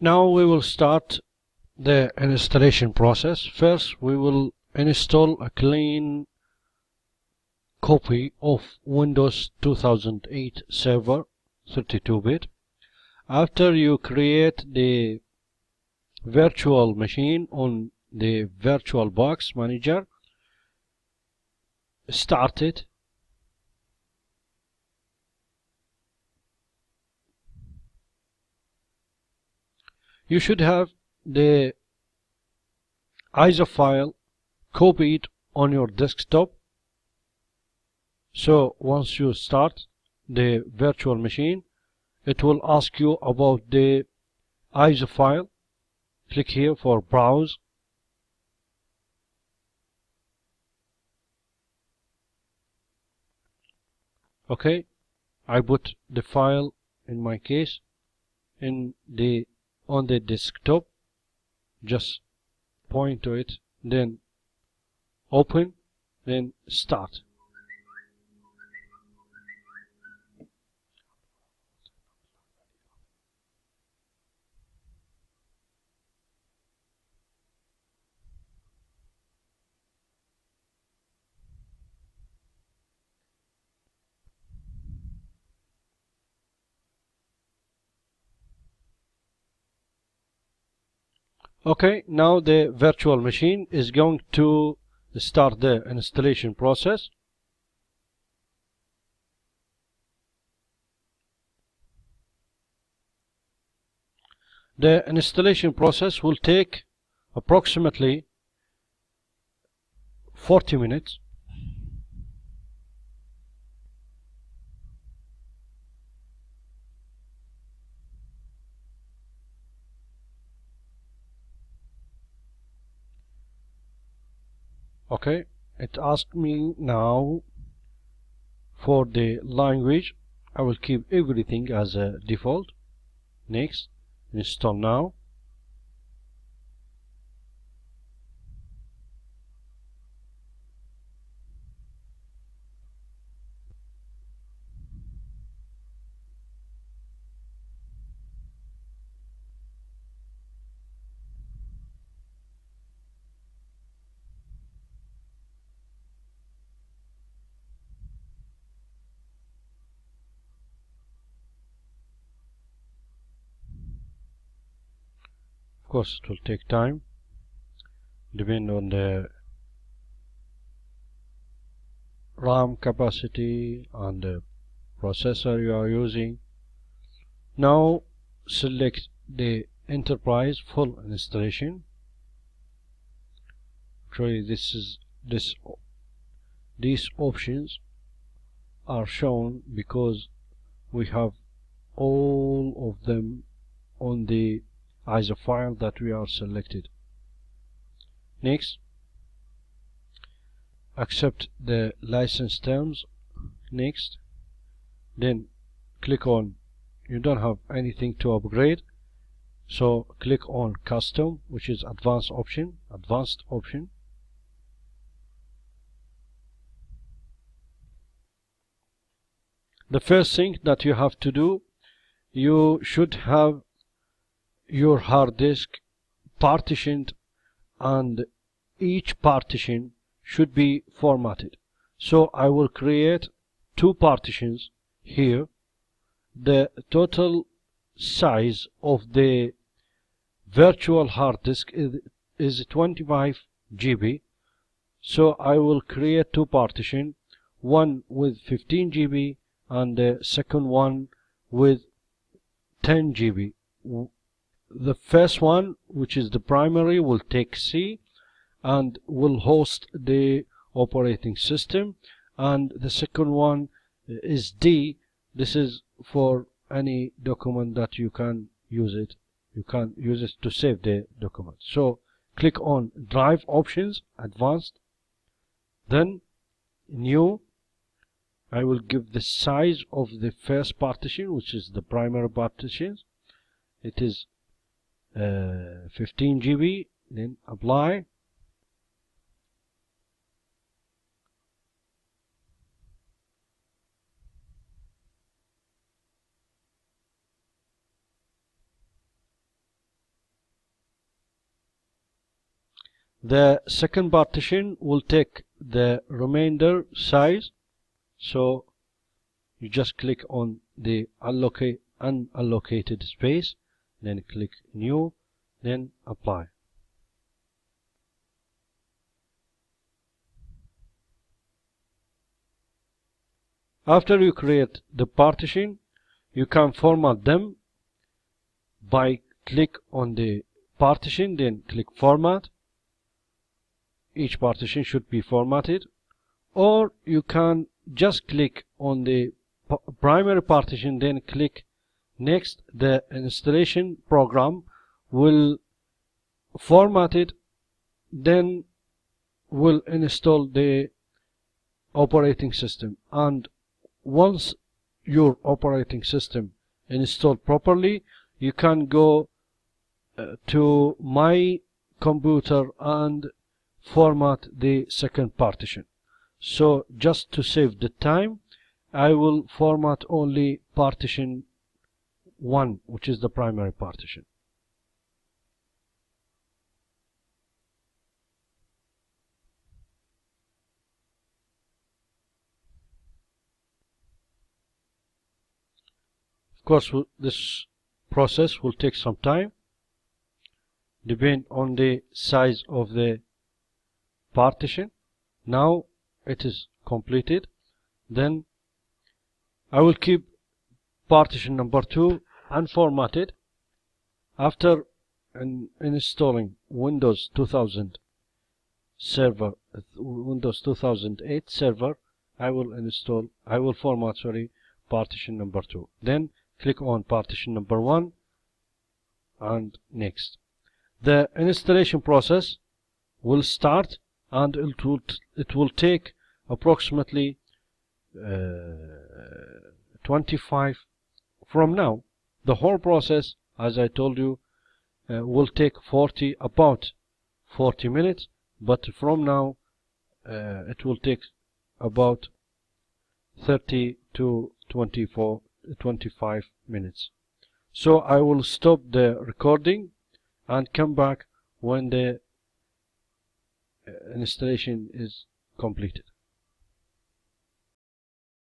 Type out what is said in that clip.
Now we will start the installation process. First we will install a clean copy of Windows 2008 Server 32-bit. After you create the virtual machine on the VirtualBox Manager, start it. You should have the ISO file copied on your desktop. So once you start the virtual machine, it will ask you about the ISO file. Click here for browse. Okay, I put the file in my case on the desktop. Just point to it, then open, then start. Okay, now the virtual machine is going to start the installation process. The installation process will take approximately 40 minutes. Okay, it asks me now for the language. I will keep everything as a default. Next, install now. Of course, it will take time, depending on the RAM capacity and the processor you are using. Now select the enterprise full installation. Actually, these options are shown because we have all of them on the ISO file that we are selected. Next, accept the license terms. Next, then click on, you don't have anything to upgrade, so click on custom, which is advanced option. The first thing that you have to do, you should have your hard disk partitioned, and each partition should be formatted. So I will create two partitions here. The total size of the virtual hard disk is 25 GB. So I will create two partitions, one with 15 GB and the second one with 10 GB. The first one, which is the primary, will take C and will host the operating system, and the second one is D. This is for any document that you can use it. You can use it to save the document. So click on drive options, advanced, then new. I will give the size of the first partition, which is the primary partition. It is 15 GB. Then apply. The second partition will take the remainder size, so you just click on the unallocated space, then click new, then apply. After you create the partition, you can format them by click on the partition, then click format. Each partition should be formatted, or you can just click on the primary partition, then click next. The installation program will format it, then will install the operating system. And once your operating system installed properly, you can go to my computer and format the second partition. So just to save the time, I will format only partition 1, which is the primary partition. Of course, this process will take some time, depend on the size of the partition. Now it is completed. Then I will keep partition number 2 unformatted. After installing Windows 2000 server, Windows 2008 server, I will format partition number 2. Then click on partition number 1 and next. The installation process will start, and it will take approximately 25 from now. The whole process, as I told you, will take about 40 minutes, but from now it will take about 30 to 25 minutes. So I will stop the recording and come back when the installation is completed.